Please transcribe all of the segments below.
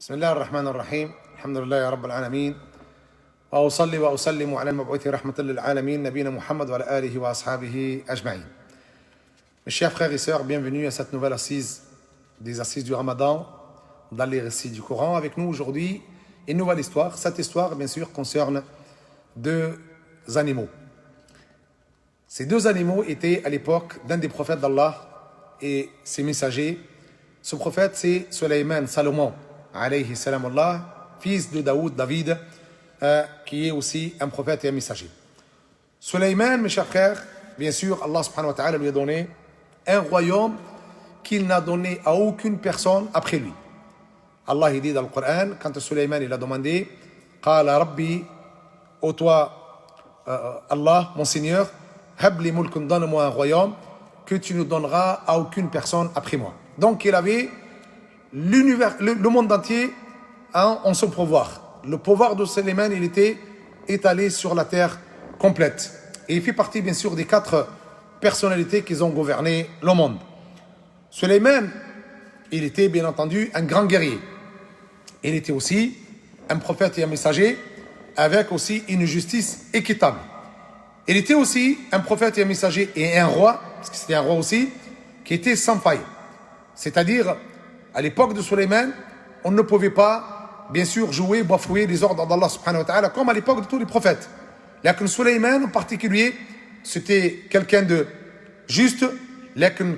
بسم الله الرحمن الرحيم الحمد لله رب العالمين وأصلي وأسلم على المبعوث رحمة للعالمين نبينا محمد وعلى آله وأصحابه أجمعين. Mes chers frères et sœurs, bienvenue à cette nouvelle assise des assises du Ramadan dans les récits du Coran. Avec nous aujourd'hui une nouvelle histoire. Cette histoire, bien sûr, concerne deux animaux. Ces deux animaux étaient à l'époque d'un des prophètes d'Allah et ses messagers. Ce prophète, c'est Sulayman, Salomon, alayhi salam Allah, fils de David, qui est aussi un prophète et un messager. Sulayman, mes chers frères, bien sûr, Allah subhanahu wa ta'ala lui a donné un royaume qu'il n'a donné à aucune personne après lui. Allah il dit dans le Coran, quand Sulayman il a demandé, Qala Rabbi, ô toi, Allah, mon Seigneur, Habli mulkun, donne-moi un royaume que tu ne donneras à aucune personne après moi. Donc il avait l'univers, le monde entier en son pouvoir. Le pouvoir de Sulayman, il était étalé sur la terre complète. Et il fait partie, bien sûr, des 4 personnalités qui ont gouverné le monde. Sulayman, il était, bien entendu, un grand guerrier. Il était aussi un prophète et un messager, avec aussi une justice équitable. Il était aussi un prophète et un messager et un roi, parce que c'était un roi aussi, qui était sans faille. C'est-à-dire, à l'époque de Sulayman, on ne pouvait pas, bien sûr, jouer, bafouer les ordres d'Allah subhanahu wa ta'ala, comme à l'époque de tous les prophètes. Lakin Sulayman, en particulier, c'était quelqu'un de juste,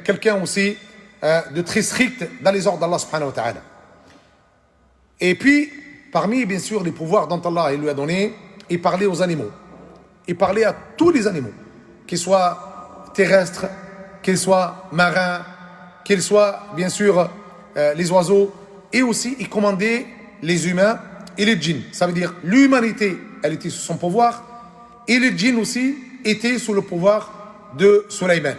quelqu'un aussi de très strict dans les ordres d'Allah subhanahu wa ta'ala. Et puis, parmi, bien sûr, les pouvoirs dont Allah lui a donné, il parlait aux animaux. Il parlait à tous les animaux, qu'ils soient terrestres, qu'ils soient marins, qu'ils soient, bien sûr, les oiseaux, et aussi il commandait les humains et les djinns. Ça veut dire l'humanité, elle était sous son pouvoir, et les djinns aussi étaient sous le pouvoir de Sulayman.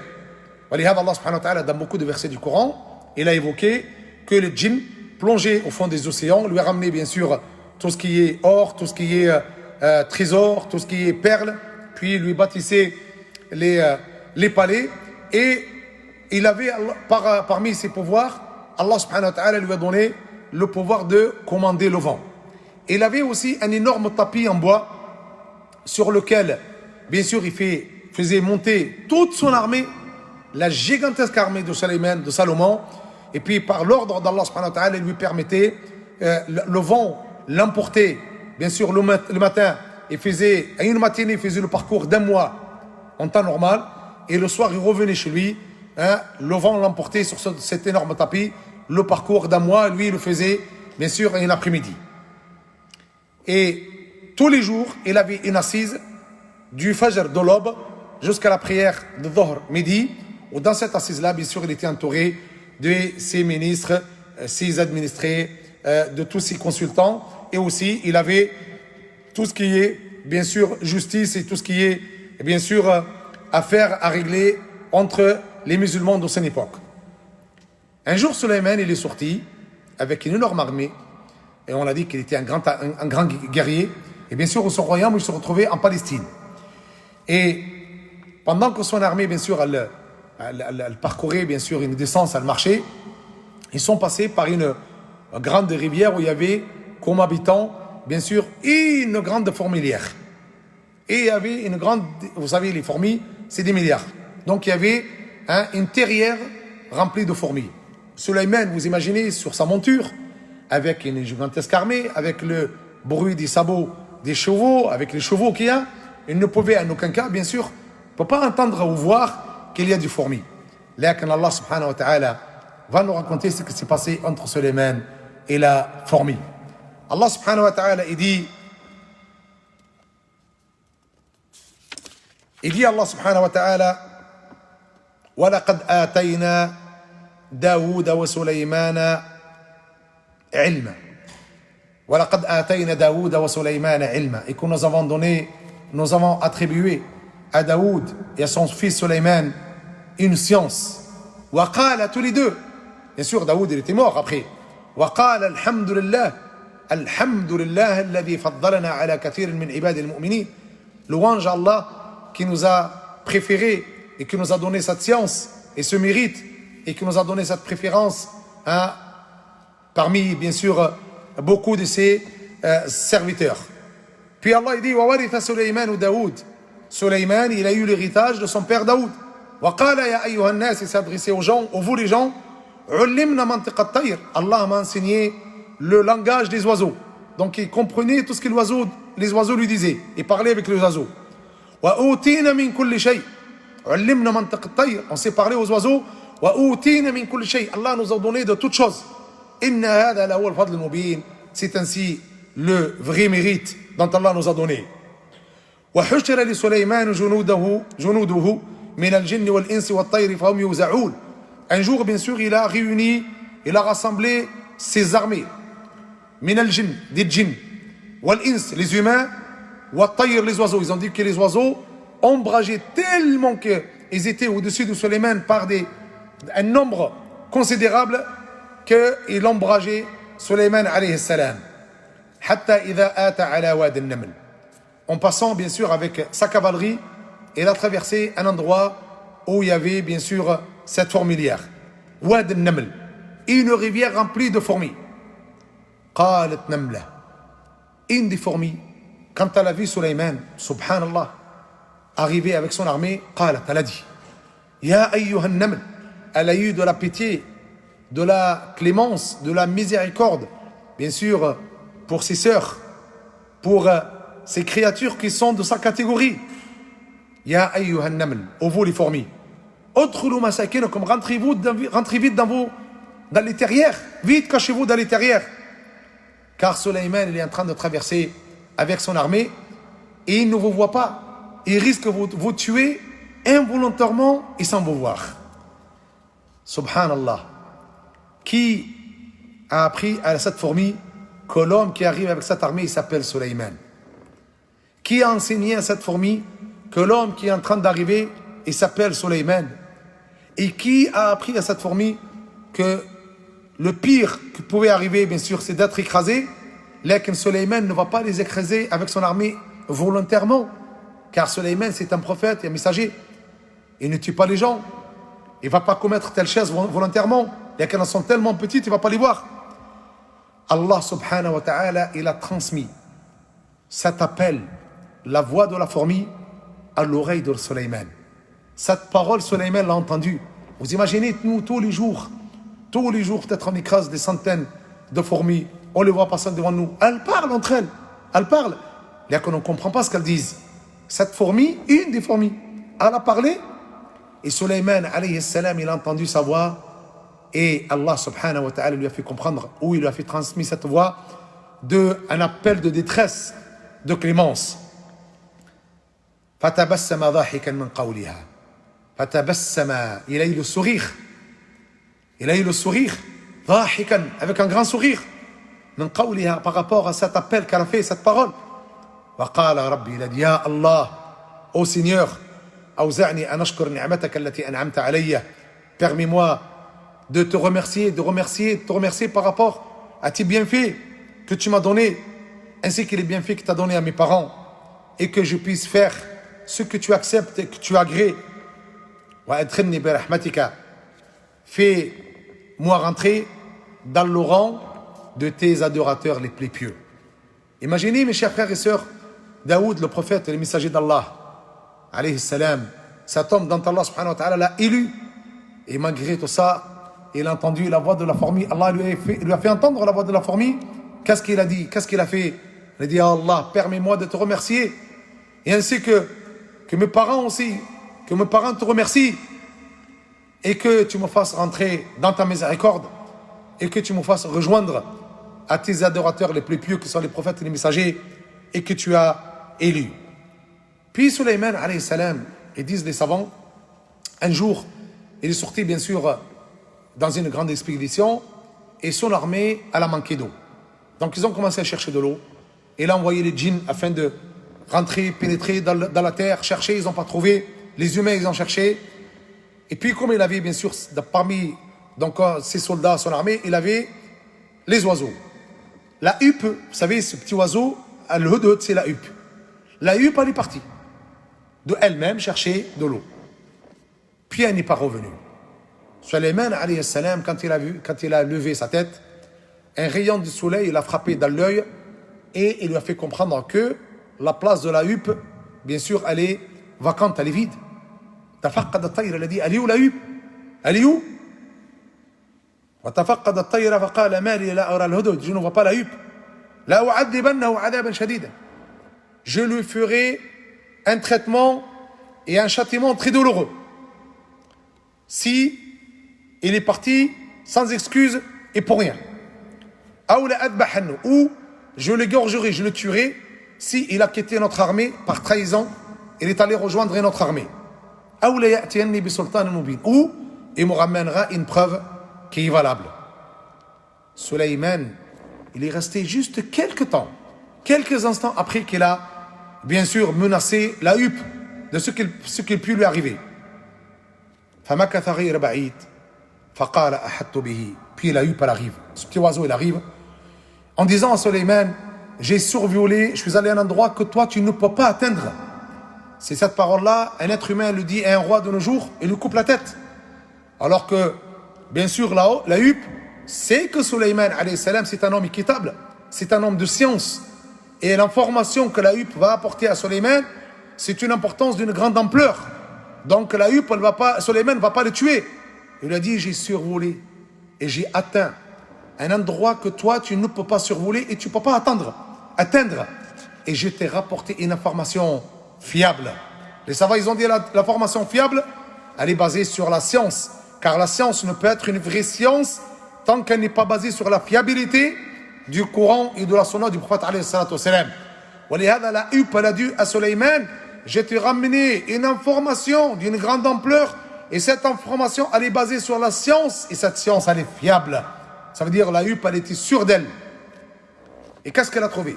Allah subhanahu wa ta'ala, dans beaucoup de versets du Coran, il a évoqué que les djinns plongeaient au fond des océans, lui a ramené bien sûr tout ce qui est or, tout ce qui est trésor, tout ce qui est perles, puis lui bâtissait les palais, et il avait parmi ses pouvoirs, Allah subhanahu wa ta'ala lui a donné le pouvoir de commander le vent. Il avait aussi un énorme tapis en bois sur lequel, bien sûr, il faisait monter toute son armée, la gigantesque armée de Sulayman, de Salomon, et puis par l'ordre d'Allah subhanahu wa ta'ala, il lui permettait le vent l'emporter, bien sûr, le matin, à une matinée, il faisait le parcours d'un mois en temps normal, et le soir, il revenait chez lui, le vent l'emportait sur cet énorme tapis, le parcours d'un mois, lui, il le faisait, bien sûr, un après-midi. Et tous les jours, il avait une assise du Fajr de l'aube jusqu'à la prière de Dhuhr, midi, où dans cette assise-là, bien sûr, il était entouré de ses ministres, ses administrés, de tous ses consultants, et aussi, il avait tout ce qui est, bien sûr, justice et tout ce qui est, bien sûr, affaire à régler entre les musulmans de son époque. Un jour, Sulayman, il est sorti avec une énorme armée, et on a dit qu'il était un grand guerrier, et bien sûr, son royaume, il se retrouvait en Palestine. Et pendant que son armée, bien sûr, elle parcourait, bien sûr, une distance, elle marchait, ils sont passés par une grande rivière où il y avait, comme habitants, bien sûr, une grande fourmilière. Et il y avait une grande, vous savez, les fourmis, c'est des milliards. Donc il y avait une terrière remplie de fourmis. Sulayman, vous imaginez, sur sa monture, avec une gigantesque armée, avec le bruit des sabots des chevaux, avec les chevaux qu'il y a, il ne pouvait en aucun cas, bien sûr, ne peut pas entendre ou voir qu'il y a des fourmis. Lakin Allah subhanahu wa ta'ala va nous raconter ce qui s'est passé entre Sulayman et la fourmi. Allah subhanahu wa ta'ala, il dit Allah subhanahu wa ta'ala, وَلَقَدْ آتَيْنَا داود وسليمان علما وَلَقَدْ آتَيْنَا داود وسليمان علما, et que nous avons attribué à Daoud et à son fils Sulayman une science. وَقَالَ, tous les deux, bien sûr Daoud il était mort après, وَقَالَ الحمد لله الذي فضلنا على كثير من عباد المؤمنين, louange à Allah qui nous a préférés et qui nous a donné cette science et ce mérite et qui nous a donné cette préférence parmi, bien sûr, beaucoup de ses serviteurs. Puis Allah il dit وَوَرِثَ سُلَيْمَانُ دَاوُد. Sulayman, il a eu l'héritage de son père Daoud. وَقَالَ يَا أَيُّهَا النَّاسِ, il s'est adressé aux gens, aux vous les gens, عُلِّمْنَا مَنْطِقَ الطَّيْرِ. Allah m'a enseigné le langage des oiseaux. Donc il comprenait tout ce que les oiseaux lui disaient. Il parlait avec les oiseaux. وَأُوتِينَ مِنْ كُلِّ شَيْءٍ. عُلِّمْنَا مَنْطِقَ الطَّيْرِ. On s'est parlé aux oiseaux. وَأُوتِينَ مِنْ كُلِّ شَيْءٍ. Allah nous a donné de toutes choses. إِنَّ هَذَا لَهُوَ الْفَضْلُ الْمُبِينُ. C'est ainsi le vrai mérite dont Allah nous a donné. وحشر لسليمان جنوده من الجن والإنس والطير فهم يوزعون. Un jour, bien sûr, il a réuni, il a rassemblé ses armées. من الجن, des djinns. والإنس, les humains. والطير, les oiseaux. Ils ont dit que les oiseaux ombrageaient tellement qu'ils étaient au-dessus de Sulayman par un nombre considérable qu'ils ombrageaient Sulayman alayhi salam. حتى إذا آتى على واد النمل. En passant bien sûr avec sa cavalerie, il a traversé un endroit où il y avait bien sûr cette fourmilière. Wad al-Naml, une rivière remplie de fourmis. قالت نملة, une des fourmis, quand elle a vu Sulayman, subhanallah, arriver avec son armée, قالت, elle a dit, Ya ayyuha al-Naml, elle a eu de la pitié, de la clémence, de la miséricorde, bien sûr pour ses sœurs, pour ces créatures qui sont de sa catégorie. Ya ayyuha al-Naml, ô vous les fourmis, udkhulu masakinakum, rentrez vite dans les terrières, vite cachez-vous dans les terrières. Car Sulayman il est en train de traverser avec son armée et il ne vous voit pas. Il risque de vous tuer involontairement et sans vous voir. Subhanallah. Qui a appris à cette fourmi que l'homme qui arrive avec cette armée il s'appelle Sulayman? Qui a enseigné à cette fourmi que l'homme qui est en train d'arriver il s'appelle Sulayman? Et qui a appris à cette fourmi que le pire qui pouvait arriver, bien sûr, c'est d'être écrasé, mais Sulayman ne va pas les écraser avec son armée volontairement, car Sulayman c'est un prophète et un messager. Il ne tue pas les gens, il ne va pas commettre telle chose volontairement, les gens sont tellement petites, il ne va pas les voir. Allah subhanahu wa ta'ala, il a transmis cet appel, la voix de la fourmi, à l'oreille de Sulayman. Cette parole, Sulayman l'a entendue. Vous imaginez, nous, tous les jours, peut-être on écrase des centaines de fourmis, on les voit passer devant nous. Elles parlent entre elles, elles parlent. Là qu'on ne comprend pas ce qu'elles disent. Cette fourmi, une des fourmis, elle a parlé, et Sulayman, alayhi salam, il a entendu sa voix, et Allah subhanahu wa ta'ala lui a fait comprendre, ou il lui a fait transmettre cette voix, un appel de détresse, de clémence. فتبسم ضاحكا من قولها فتبسم, il a eu le sourire, ضاحكا, avec un grand sourire, من قولها, par rapport à cet appel qu'elle a fait, cette parole. وقال ربي, il a dit, Ya Allah, ô Seigneur, أوزعني أن أشكر نعمتك التي أنعمت علي, permets-moi de te remercier par rapport à tes bienfaits que tu m'as donnés, ainsi que les bienfaits que tu as donnés à mes parents, et que je puisse faire ce que tu acceptes et que tu agrées. وأدخلني برحمتك, fais-moi rentrer dans le rang de tes adorateurs les plus pieux. Imaginez, mes chers frères et sœurs, Daoud, le prophète et le messager d'Allah, alayhi salam, cet homme dont Allah subhanahu wa ta'ala l'a élu, et malgré tout ça, il a entendu la voix de la fourmi. Allah lui a fait entendre la voix de la fourmi. Qu'est-ce qu'il a dit? Qu'est-ce qu'il a fait? Il a dit, ya Allah, permets-moi de te remercier, et ainsi que mes parents aussi, que mes parents te remercient, et que tu me fasses rentrer dans ta miséricorde, et que tu me fasses rejoindre à tes adorateurs les plus pieux, qui sont les prophètes et les messagers, et que tu as élus. Puis Sulayman, alayhi salam, ils disent les savants, un jour, il est sorti bien sûr dans une grande expédition, et son armée, elle a manqué d'eau. Donc ils ont commencé à chercher de l'eau. Il a envoyé les djinns afin de rentrer, pénétrer dans la terre, chercher, ils n'ont pas trouvé. Les humains, ils ont cherché. Et puis, comme il avait, bien sûr, parmi donc, ses soldats, son armée, il avait les oiseaux. La huppe, vous savez, ce petit oiseau, le hudhud, c'est la huppe. La huppe, elle est partie de elle-même chercher de l'eau. Puis, elle n'est pas revenue. Sulayman, alayhi salam, quand il a levé sa tête, un rayon du soleil l'a frappé dans l'œil et il lui a fait comprendre que la place de la huppe, bien sûr, elle est vacante, elle est vide. تفقد الطير, il a dit, elle est où la huppe? Elle est où? وتفقد الطير فقال ما لي لا أرى الهدهد, je ne vois pas la huppe. لا أعذبنه عذابا شديدا, je lui ferai un traitement et un châtiment très douloureux si il est parti sans excuse et pour rien. Ou je le gorgerai, je le tuerai si il a quitté notre armée par trahison, il est allé rejoindre notre armée. Ou il me ramènera une preuve qui est valable. Sulayman, il est resté juste quelques temps, quelques instants après qu'il a bien sûr menacé la huppe de ce qui peut lui arriver. Puis la huppe elle arrive, ce petit oiseau il arrive en disant à Sulayman, j'ai survolé, je suis allé à un endroit que toi tu ne peux pas atteindre. C'est cette parole-là, un être humain le dit à un roi de nos jours et lui coupe la tête. Alors que, bien sûr, là-haut, la huppe, c'est que Sulayman, alayhi salam, c'est un homme équitable, c'est un homme de science. Et l'information que la huppe va apporter à Sulayman, c'est une importance d'une grande ampleur. Donc la huppe, Sulayman ne va pas le tuer. Il a dit, j'ai survolé et j'ai atteint un endroit que toi, tu ne peux pas survoler et tu ne peux pas atteindre. Et je t'ai rapporté une information fiable. Les savants, ils ont dit l'information fiable, elle est basée sur la science. Car la science ne peut être une vraie science tant qu'elle n'est pas basée sur la fiabilité du Coran et de la sunna du prophète alayhi salatu wassalam. ولهذا la huppe a dit à Sulayman, je t'ai ramené une information d'une grande ampleur et cette information elle est basée sur la science et cette science elle est fiable. Ça veut dire la huppe elle était sûre d'elle. Et qu'est-ce qu'elle a trouvé?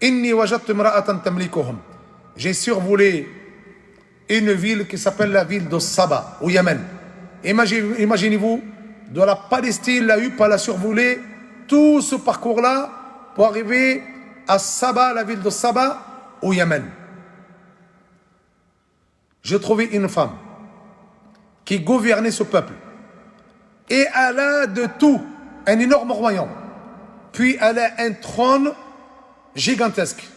Inni wajadtu imra'atan tamlikuhum. J'ai survolé une ville qui s'appelle la ville de Saba au Yémen. Imaginez-vous, de la Palestine, la huppe elle a survolé tout ce parcours-là pour arriver à Saba, la ville de Saba, au Yémen. J'ai trouvé une femme qui gouvernait ce peuple. Et elle a de tout, un énorme royaume. Puis elle a un trône gigantesque.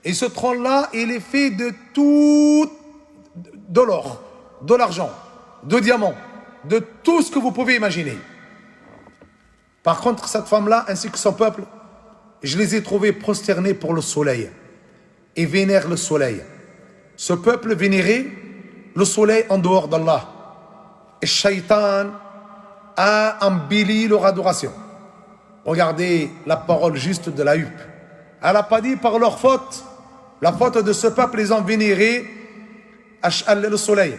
Et ce trône-là, il est fait de tout, de l'or, de l'argent, de diamants, de tout ce que vous pouvez imaginer. Par contre, cette femme-là, ainsi que son peuple, je les ai trouvés prosternés pour le soleil et vénèrent le soleil. Ce peuple vénérait le soleil en dehors d'Allah. Et Shaitan a embelli leur adoration. Regardez la parole juste de la huppe. Elle n'a pas dit par leur faute. La faute de ce peuple, ils ont vénéré le soleil.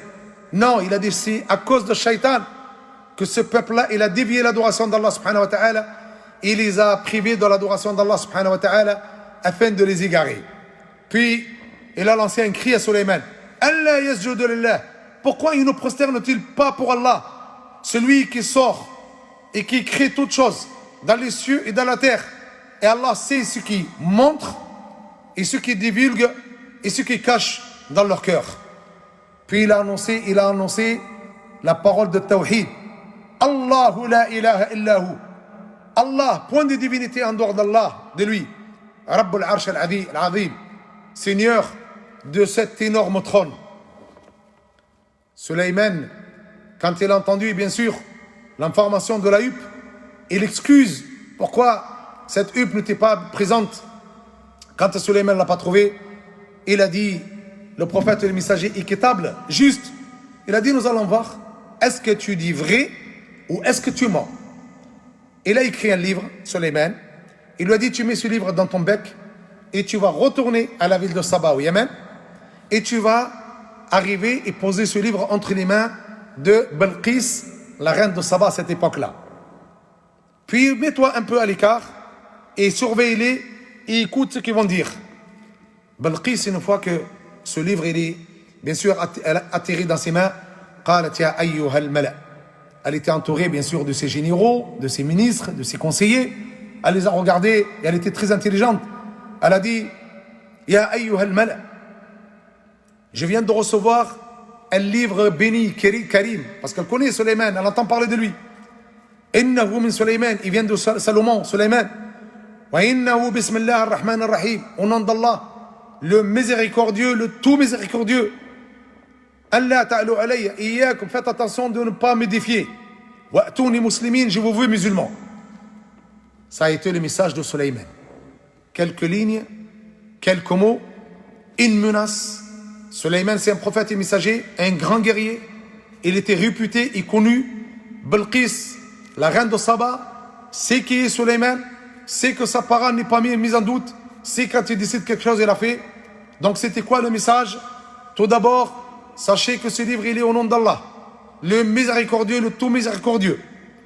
Non, il a dit c'est à cause de Shaitan que ce peuple-là, il a dévié l'adoration d'Allah subhanahu wa ta'ala. Il les a privés de l'adoration d'Allah subhanahu wa ta'ala afin de les égarer. Puis, il a lancé un cri à Sulayman. Allah yasjudu lillah. Pourquoi il ne prosterne-t-il pas pour Allah, celui qui sort et qui crée toutes choses dans les cieux et dans la terre? Et Allah sait ce qui montre et ce qui divulgue et ce qui cache dans leur cœur. Puis il a annoncé la parole de Tawhid. Allahu la ilaha illahu. Allah, point de divinité en dehors d'Allah, de lui. Rabbul Arsh al-Azim, Seigneur de cet énorme trône. Sulayman, quand il a entendu, bien sûr, l'information de la huppe, il excuse pourquoi cette huppe n'était pas présente. Quand Sulayman ne l'a pas trouvée, il a dit, le prophète et le messager équitable, juste, il a dit, nous allons voir, est-ce que tu dis vrai ou est-ce que tu mens? Il a écrit un livre, Sulayman. Il lui a dit, tu mets ce livre dans ton bec et tu vas retourner à la ville de Saba au Yémen et tu vas arriver et poser ce livre entre les mains de Balqis, la reine de Saba à cette époque-là. Puis mets-toi un peu à l'écart et surveille-les et écoute ce qu'ils vont dire. Balqis, une fois que ce livre il est bien sûr atterri dans ses mains, قالت يا أيها الملأ. Elle était entourée bien sûr de ses généraux, de ses ministres, de ses conseillers. Elle les a regardés et elle était très intelligente. Elle a dit, Ya ayyuhal mala, je viens de recevoir un livre béni, Karim, parce qu'elle connaît Sulayman, elle entend parler de lui. Innahu min Sulayman, il vient de Salomon, Sulayman. Wa innahu bismillah ar-Rahman ar-Rahim, au nom d'Allah, le miséricordieux, le tout miséricordieux. Allah ta'alu alayya, iyyakum, faites attention de ne pas me défier. Wa'touni muslimin, je vous veux musulmans. Ça a été le message de Sulayman. Quelques lignes, quelques mots, une menace. Sulayman, c'est un prophète et messager, un grand guerrier. Il était réputé et connu. Bilqis, la reine de Saba, sait qui est Sulayman, sait que sa parole n'est pas mise en doute, sait quand il décide quelque chose, il a fait. Donc c'était quoi le message? Tout d'abord, sachez que ce livre, il est au nom d'Allah, le miséricordieux, le tout miséricordieux.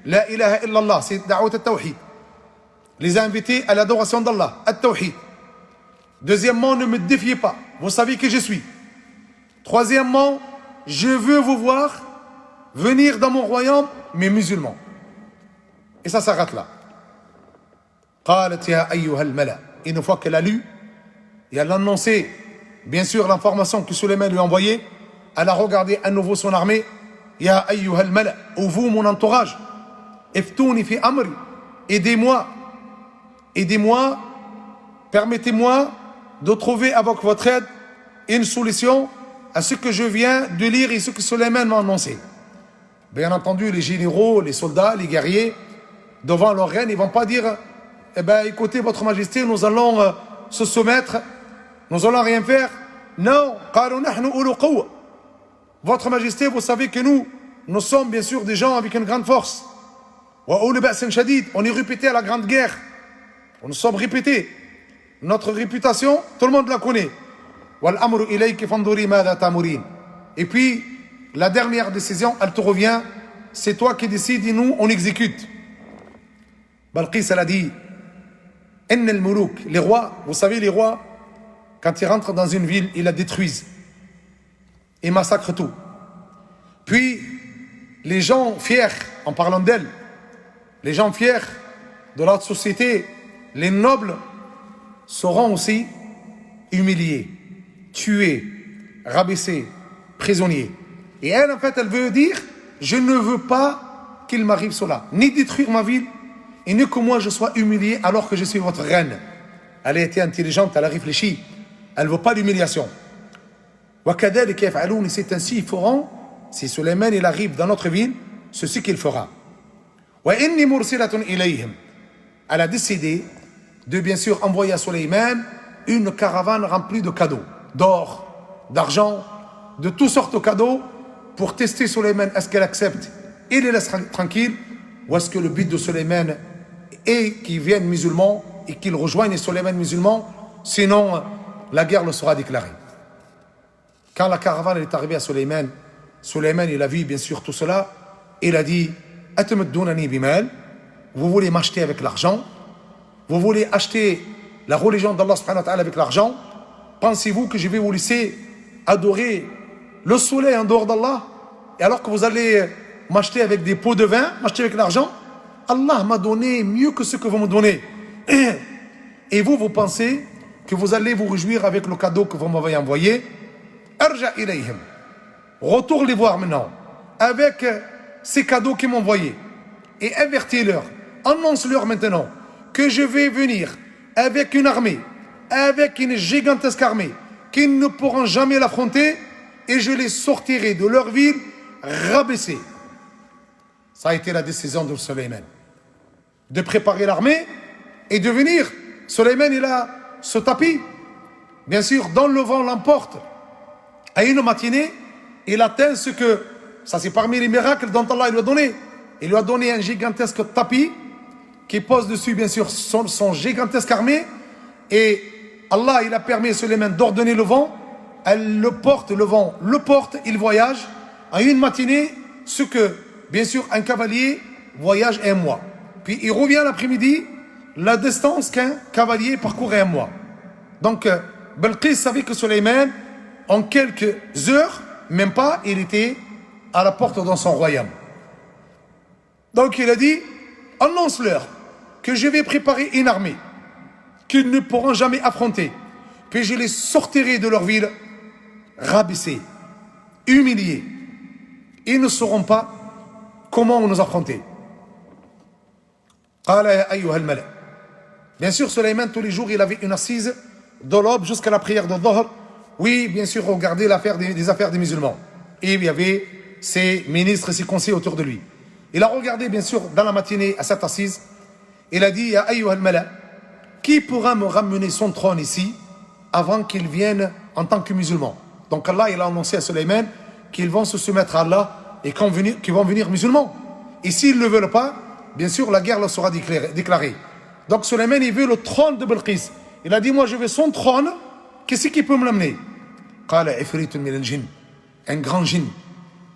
La ilaha illallah, c'est da'wat al-tawhid. Les invités à l'adoration d'Allah, al-tawhid. Deuxièmement, ne me défiez pas, vous savez qui je suis. Troisièmement, je veux vous voir venir dans mon royaume, mais musulmans. Et ça s'arrête là. قالت يا أيها الملأ. Une fois qu'elle a lu, et elle a annoncé, bien sûr, l'information que Sulayman lui a envoyée, elle a regardé à nouveau son armée. Ya ayyuha al-mala, ou vous, mon entourage, iftouni fi amri, aidez-moi, aidez-moi, permettez-moi de trouver avec votre aide une solution à ce que je viens de lire et ce que Sulayman m'a annoncé. Bien entendu, les généraux, les soldats, les guerriers, devant leur reine, ils ne vont pas dire eh bien, écoutez, votre majesté, nous allons se soumettre, nous allons rien faire. Non, votre majesté, vous savez que nous sommes bien sûr des gens avec une grande force. On est réputé à la grande guerre. Nous sommes répétés. Notre réputation, tout le monde la connaît. Et puis, la dernière décision, elle te revient. C'est toi qui décides et nous, on exécute. Balqis, elle a dit, les rois, vous savez, les rois, quand ils rentrent dans une ville, ils la détruisent. Ils massacrent tout. Puis, les gens fiers, en parlant d'elle, les gens fiers de notre société, les nobles, seront aussi humiliés, tués, rabaissés, prisonniers. Et elle, en fait, elle veut dire, je ne veux pas qu'il m'arrive cela, ni détruire ma ville, et ni que moi je sois humilié alors que je suis votre reine. Elle a été intelligente, elle a réfléchi, elle ne veut pas l'humiliation. Et c'est ainsi ils feront, si Sulayman il arrive dans notre ville, c'est ce qu'il fera. Elle a décidé de bien sûr envoyer à Sulayman une caravane remplie de cadeaux, d'or, d'argent, de toutes sortes de cadeaux pour tester Sulayman, est-ce qu'elle accepte et les laisse tranquilles, ou est-ce que le but de Sulayman est qu'il vienne musulman et qu'il rejoigne Sulayman musulman, sinon la guerre le sera déclarée. Quand la caravane est arrivée à Sulayman, Sulayman il a vu bien sûr tout cela, il a dit vous voulez m'acheter avec l'argent, vous voulez acheter la religion d'Allah subhanahu wa ta'ala avec l'argent, pensez-vous que je vais vous laisser adorer le soleil en dehors d'Allah, et alors que vous allez m'acheter avec des pots de vin, m'acheter avec l'argent? Allah m'a donné mieux que ce que vous me donnez. Et vous, vous pensez que vous allez vous réjouir avec le cadeau que vous m'avez envoyé? Arja ilayhim. Retourne les voir maintenant avec ces cadeaux qu'ils m'ont envoyés et avertis-leur, annonce-leur maintenant que je vais venir avec une armée, avec une gigantesque armée qu'ils ne pourront jamais l'affronter, et je les sortirai de leur ville rabaissés. Ça a été la décision de Sulayman, de préparer l'armée et de venir. Sulayman, il a ce tapis, bien sûr, dont le vent l'emporte. À une matinée, il atteint ce que, ça c'est parmi les miracles dont Allah lui a donné. Il lui a donné un gigantesque tapis qui pose dessus, bien sûr, son gigantesque armée. Et Allah, il a permis à Sulayman d'ordonner le vent. Elle le porte, le vent le porte, il voyage. À une matinée, ce que, bien sûr, un cavalier voyage un mois. Puis il revient l'après-midi, la distance qu'un cavalier parcourait un mois. Donc, Bilqis savait que Sulayman, en quelques heures, même pas, il était à la porte dans son royaume. Donc il a dit, annonce-leur que je vais préparer une armée qu'ils ne pourront jamais affronter. Puis je les sortirai de leur ville, rabaissés, humiliés. Ils ne sauront pas comment nous affronter. قال يا أيها الملأ. Bien sûr, Sulayman, tous les jours, il avait une assise de l'aube jusqu'à la prière de Dhuhr. Oui, bien sûr, regarder l'affaire des affaires des musulmans. Et il y avait ses ministres et ses conseillers autour de lui. Il a regardé, bien sûr, dans la matinée à cette assise. Il a dit, Ya ayyuha al-mala, qui pourra me ramener son trône ici avant qu'il vienne en tant que musulman? Donc Allah, il a annoncé à Sulayman qu'ils vont se soumettre à Allah et qu'ils vont venir musulmans. Et s'ils ne le veulent pas, bien sûr, la guerre leur sera déclarée. Donc Sulayman, il veut le trône de Balqis. Il a dit, moi je veux son trône, qu'est-ce qui peut me l'amener? Qala ifritun min al-jinn, un grand djinn,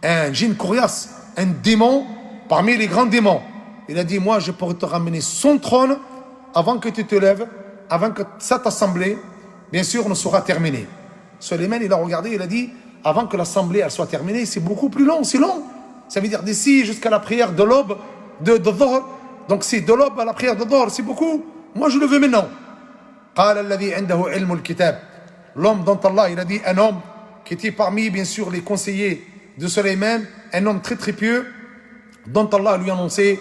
un djinn coriace, un démon parmi les grands démons. Il a dit, moi je pourrais te ramener son trône avant que tu te lèves, avant que cette assemblée, bien sûr, ne sera terminée. Sulayman, il a regardé, il a dit, avant que l'assemblée elle soit terminée, c'est beaucoup plus long, c'est long. Ça veut dire d'ici jusqu'à la prière de l'aube, de Dhuhr. Donc c'est de l'aube à la prière de Dhuhr, c'est beaucoup. Moi je le veux maintenant. قال الذي عنده علم الكتاب. L'homme dont Allah, il a dit, un homme qui était parmi, bien sûr, les conseillers de Sulayman, un homme très très pieux, dont Allah lui a annoncé,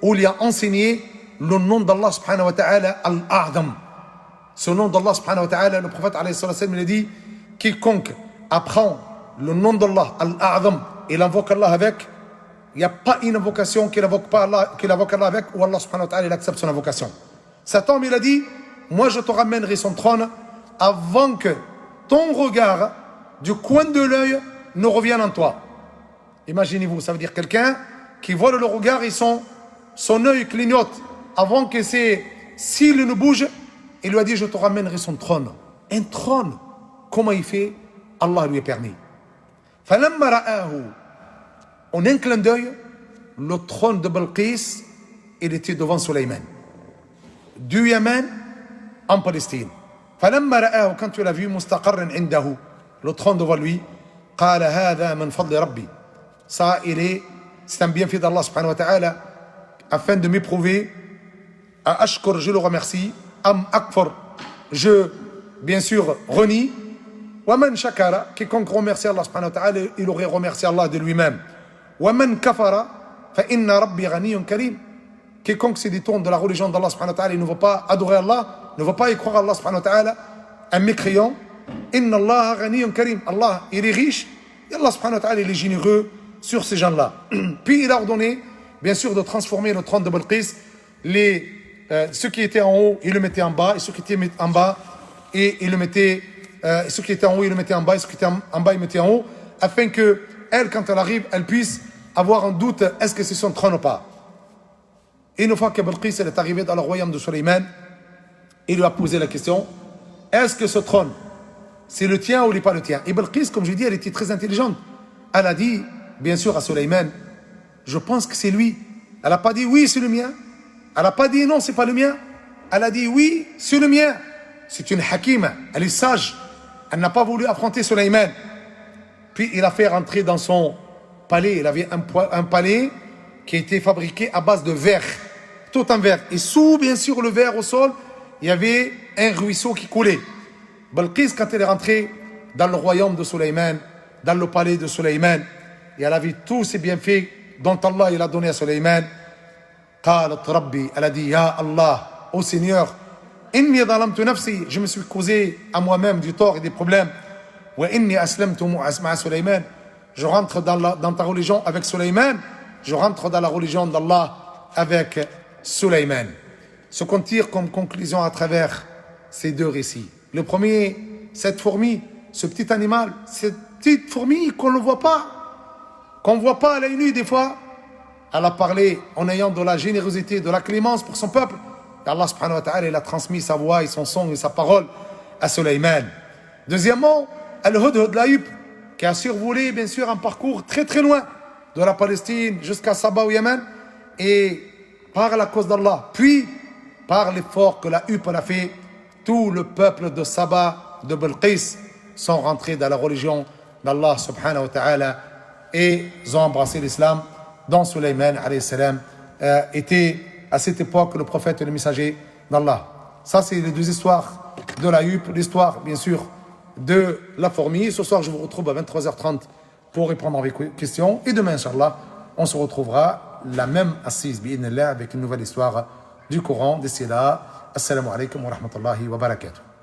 ou lui a enseigné le nom d'Allah subhanahu wa ta'ala, Al-A'dam. Ce nom d'Allah subhanahu wa ta'ala, le prophète alayhi sallam, il a dit, quiconque apprend le nom d'Allah, Al-A'dam, et l'invoque Allah avec, il n'y a pas une invocation qu'il invoque Allah avec, ou Allah subhanahu wa ta'ala, il accepte son invocation. Cet homme, il a dit, moi je te ramènerai son trône avant que ton regard du coin de l'œil ne revienne en toi. Imaginez-vous, ça veut dire quelqu'un qui voit le regard et son œil clignote avant que ses cils ne bougent. Il lui a dit, je te ramènerai son trône. Un trône, comment il fait? Allah lui a permis. فَلَمَّا رَآهُ, en un clin d'œil, le trône de Balqis, il était devant Sulayman. Du Yémen en Palestine. فلما رآه, quand tu l'as vu, مستقرا عنده, le trône devant lui, قال هذا من فضل ربي. Ça, c'est un bienfait d'Allah subhanahu wa ta'ala, afin de m'éprouver. À ashkur, je le remercie. Am akfar, je, bien sûr, renie. Waman shakara, quiconque remercie Allah subhanahu wa ta'ala, il aurait remercié Allah de lui-même. Waman kafara, fa inna rabbi ghaniyyun karim. Quiconque se détourne de la religion d'Allah subhanahu wa ta'ala, il ne veut pas adorer Allah, ne veut pas y croire Allah subhanahu wa ta'ala, un mécréant. Inna Allah ghaniyyun karim. Allah, il est riche, et Allah subhanahu wa ta'ala, il est généreux sur ces gens-là. Puis il a ordonné, bien sûr, de transformer le trône de Balqis. Ceux qui étaient en haut, il le mettait en bas, et ceux qui étaient en bas, et il le mettait, ceux qui étaient en haut, il le mettait en bas, et ceux qui étaient en bas, il le mettait en haut, afin que elle, quand elle arrive, elle puisse avoir un doute, est-ce que c'est son trône ou pas. Et une fois que Balqis est arrivée dans le royaume de Sulayman, il lui a posé la question, est-ce que ce trône, c'est le tien ou il n'est pas le tien? Et Balqis, comme je dis, elle était très intelligente. Elle a dit, bien sûr, à Sulayman, je pense que c'est lui. Elle n'a pas dit oui, c'est le mien. Elle n'a pas dit non, c'est pas le mien. Elle a dit oui, c'est le mien. C'est une hakima, elle est sage. Elle n'a pas voulu affronter Sulayman. Puis il a fait rentrer dans son palais. Il avait un palais qui était fabriqué à base de verre, tout en verre. Et sous, bien sûr, le verre au sol, il y avait un ruisseau qui coulait. Balqis, quand elle est rentrée dans le royaume de Sulayman, dans le palais de Sulayman, et elle a vu tous ces bienfaits dont Allah il a donné à Sulayman, elle a dit, Ya Allah, ô Seigneur, inni zalamtu nafsi, je me suis causé à moi-même du tort et des problèmes. Wa inni aslamtu ma'a Sulayman, je rentre dans ta religion avec Sulayman, je rentre dans la religion d'Allah avec Sulayman. Ce qu'on tire comme conclusion à travers ces deux récits. Le premier, cette fourmi, ce petit animal, cette petite fourmi qu'on ne voit pas, à l'œil nu des fois, elle a parlé en ayant de la générosité, de la clémence pour son peuple. Et Allah subhanahu wa ta'ala, il a transmis sa voix et son son et sa parole à Sulayman. Deuxièmement, Al-Hudhud, l'Aïb, qui a survolé, bien sûr, un parcours très très loin, de la Palestine jusqu'à Saba au Yémen, et par la cause d'Allah, puis par l'effort que la huppe a fait, tout le peuple de Saba, de Balqis, sont rentrés dans la religion d'Allah subhanahu wa ta'ala et ont embrassé l'islam, dont Sulayman alayhi salam était à cette époque le prophète et le messager d'Allah. Ça, c'est les deux histoires de la huppe, l'histoire, bien sûr, de la fourmi. Ce soir, je vous retrouve à 23h30 pour répondre à vos questions. Et demain, Inch'Allah, on se retrouvera la même assise, bi'idhnillah, avec une nouvelle histoire du Coran. D'ici là, assalamu alaikum wa rahmatullahi wa barakatuh.